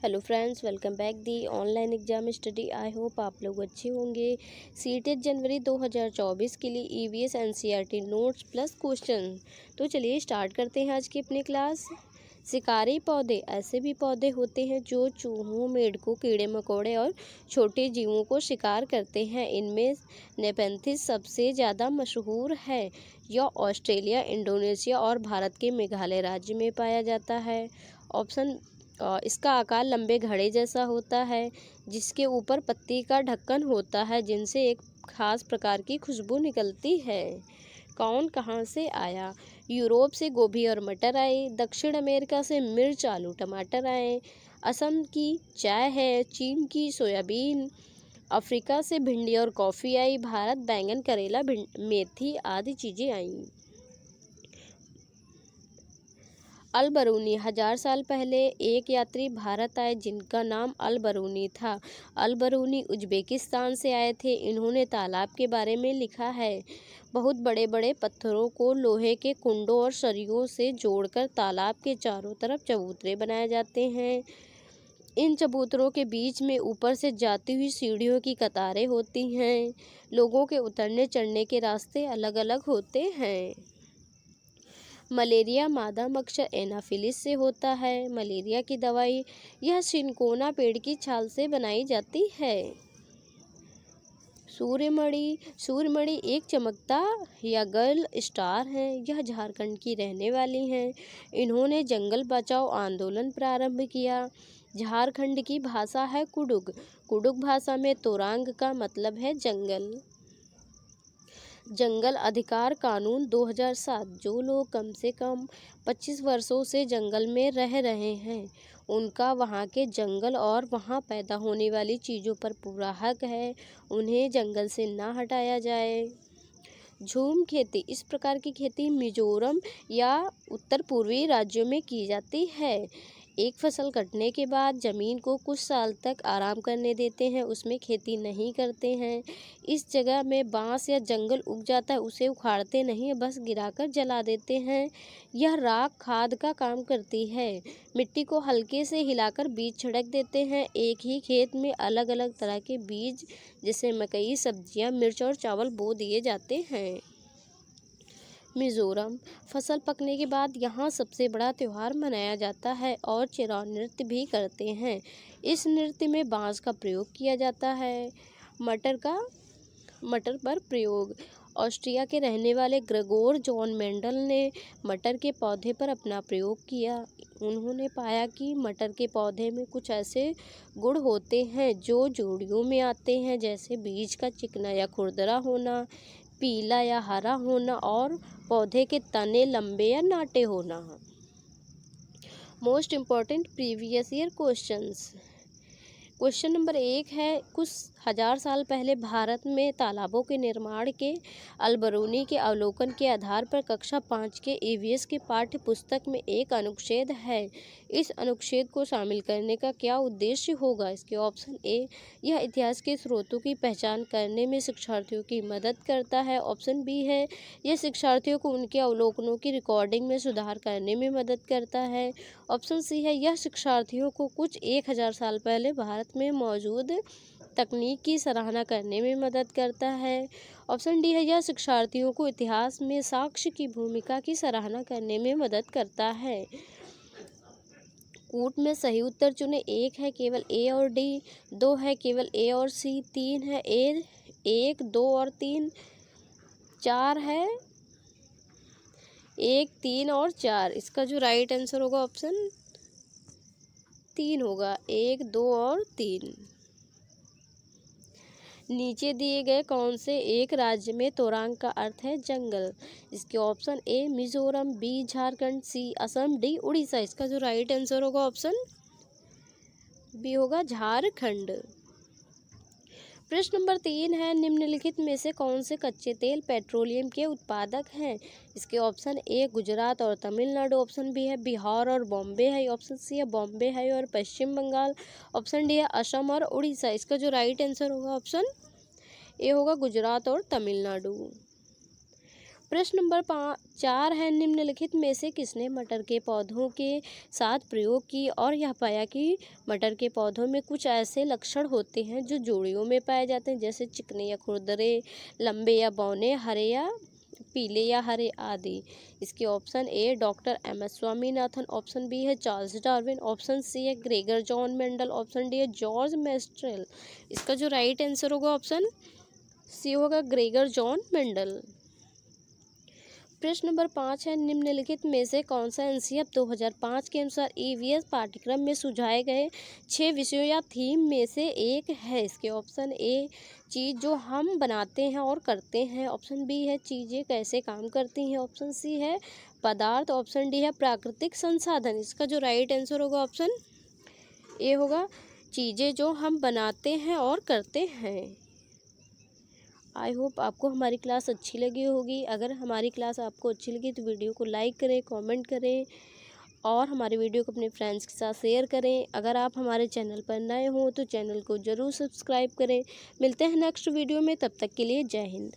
Hello friends, welcome back the online exam study. I hope आप लोग अच्छे होंगे। सीटेट जनवरी 2024 के लिए EVS NCERT notes plus question. तो चलिए स्टार्ट करते हैं आज की अपनी क्लास। शिकारी पौधे ऐसे भी पौधे होते हैं जो चूहों, मेंढकों, कीड़े मकोड़े और छोटे जीवों को शिकार करते हैं। इनमें नेपेंथिस सबसे ज़्यादा मशहूर है। यह ऑस्ट्रेलिया, इंडोनेशिया और भारत के मेघालय राज्य में पाया जाता है। ऑप्शन इसका आकार लंबे घड़े जैसा होता है, जिसके ऊपर पत्ती का ढक्कन होता है, जिनसे एक खास प्रकार की खुशबू निकलती है। कौन कहाँ से आया? यूरोप से गोभी और मटर आए, दक्षिण अमेरिका से मिर्च, आलू, टमाटर आए, असम की चाय है, चीन की सोयाबीन, अफ्रीका से भिंडी और कॉफ़ी आई, भारत बैंगन, करेला, मेथी आदि चीज़ें आईं। अल बरूनी 1000 साल पहले एक यात्री भारत आए जिनका नाम अल बरूनी था। अल बरूनी उज्बेकिस्तान से आए थे। इन्होंने तालाब के बारे में लिखा है। बहुत बड़े बड़े पत्थरों को लोहे के कुंडों और सरियों से जोड़कर तालाब के चारों तरफ चबूतरे बनाए जाते हैं। इन चबूतरों के बीच में ऊपर से जाती हुई सीढ़ियों की कतारें होती हैं। लोगों के उतरने चढ़ने के रास्ते अलग अलग होते हैं। मलेरिया मादा मच्छर एनाफिलिस से होता है। मलेरिया की दवाई यह सिनकोना पेड़ की छाल से बनाई जाती है। सूर्यमणि एक चमकता या गर्ल स्टार है। यह झारखंड की रहने वाली हैं। इन्होंने जंगल बचाओ आंदोलन प्रारंभ किया। झारखंड की भाषा है कुडुग। कुडुग भाषा में तोरांग का मतलब है जंगल। जंगल अधिकार कानून 2007। जो लोग कम से कम 25 वर्षों से जंगल में रह रहे हैं, उनका वहाँ के जंगल और वहाँ पैदा होने वाली चीज़ों पर पूरा हक है। उन्हें जंगल से ना हटाया जाए। झूम खेती इस प्रकार की खेती मिजोरम या उत्तर पूर्वी राज्यों में की जाती है। एक फसल कटने के बाद जमीन को कुछ साल तक आराम करने देते हैं, उसमें खेती नहीं करते हैं। इस जगह में बांस या जंगल उग जाता है, उसे उखाड़ते नहीं, बस गिराकर जला देते हैं। यह राख खाद का काम करती है। मिट्टी को हल्के से हिलाकर बीज छिड़क देते हैं। एक ही खेत में अलग अलग तरह के बीज जैसे मकई, सब्जियां, मिर्च और चावल बो दिए जाते हैं। मिजोरम फसल पकने के बाद यहाँ सबसे बड़ा त्यौहार मनाया जाता है और चिराग नृत्य भी करते हैं। इस नृत्य में बांस का प्रयोग किया जाता है। मटर पर प्रयोग। ऑस्ट्रिया के रहने वाले ग्रेगोर जॉन मेंडल ने मटर के पौधे पर अपना प्रयोग किया। उन्होंने पाया कि मटर के पौधे में कुछ ऐसे गुण होते हैं जो जोड़ियों में आते हैं, जैसे बीज का चिकना या खुरदरा होना, पीला या हरा होना और पौधे के तने लंबे या नाटे होना। Most important previous year questions. Question number 1 है, कुछ 1000 साल पहले भारत में तालाबों के निर्माण के अल बरूनी के अवलोकन के आधार पर कक्षा 5 के ईवीएस के पाठ्य पुस्तक में एक अनुच्छेद है। इस अनुच्छेद को शामिल करने का क्या उद्देश्य होगा? इसके ऑप्शन ए, यह इतिहास के स्रोतों की पहचान करने में शिक्षार्थियों की मदद करता है। ऑप्शन बी है, यह शिक्षार्थियों को उनके अवलोकनों की रिकॉर्डिंग में सुधार करने में मदद करता है। ऑप्शन सी है, यह शिक्षार्थियों को कुछ 1000 साल पहले भारत में मौजूद तकनीक की सराहना करने में मदद करता है। ऑप्शन डी है, यह शिक्षार्थियों को इतिहास में साक्ष्य की भूमिका की सराहना करने में मदद करता है। कूट में सही उत्तर चुने। 1 है केवल ए और डी, 2 है केवल ए और सी, 3 है ए, 1, 2 और 3, 4 है 1, 3 और 4। इसका जो राइट आंसर होगा ऑप्शन 3 होगा। 1, 2 और 3। नीचे दिए गए कौन से एक राज्य में तोरांग का अर्थ है जंगल? इसके option A Mizoram, B Jharkhand, C Assam, D Orissa. इसका जो राइट आंसर होगा ऑप्शन बी होगा झारखंड। प्रश्न नंबर 3 है, निम्नलिखित में से कौन से कच्चे तेल पेट्रोलियम के उत्पादक हैं? इसके ऑप्शन ए गुजरात और तमिलनाडु, ऑप्शन बी है बिहार और बॉम्बे है, ऑप्शन सी है बॉम्बे है और पश्चिम बंगाल, ऑप्शन डी है असम और उड़ीसा। इसका जो राइट आंसर होगा ऑप्शन ए होगा गुजरात और तमिलनाडु। प्रश्न नंबर 4 है, निम्नलिखित में से किसने मटर के पौधों के साथ प्रयोग की और यह पाया कि मटर के पौधों में कुछ ऐसे लक्षण होते हैं जो जोड़ियों में पाए जाते हैं, जैसे चिकने या खुरदरे, लंबे या बौने, हरे या पीले या हरे आदि। इसके option A doctor M S Swaminathan, option B है चार्ल्स डार्विन, ऑप्शन सी है Gregor John Mendel, option D है जॉर्ज मेस्ट्रेल। इसका जो राइट आंसर होगा ऑप्शन सी होगा ग्रेगर जॉन मेंडल। प्रश्न नंबर 5 है, निम्नलिखित में से कौन सा एनसीईआरटी 2005 के अनुसार ईवीएस पाठ्यक्रम में सुझाए गए 6 विषयों या थीम में से एक है। इसके ऑप्शन ए चीज़ जो हम बनाते हैं और करते हैं, ऑप्शन बी है चीज़ें कैसे काम करती हैं, ऑप्शन सी है पदार्थ, ऑप्शन डी है प्राकृतिक संसाधन। इसका जो राइट आंसर होगा ऑप्शन ए होगा चीज़ें जो हम बनाते हैं और करते हैं। आई होप आपको हमारी क्लास अच्छी लगी होगी। अगर हमारी क्लास आपको अच्छी लगी तो वीडियो को लाइक करें, कमेंट करें और हमारे वीडियो को अपने फ्रेंड्स के साथ शेयर करें। अगर आप हमारे चैनल पर नए हो तो चैनल को ज़रूर सब्सक्राइब करें। मिलते हैं नेक्स्ट वीडियो में, तब तक के लिए जय हिंद।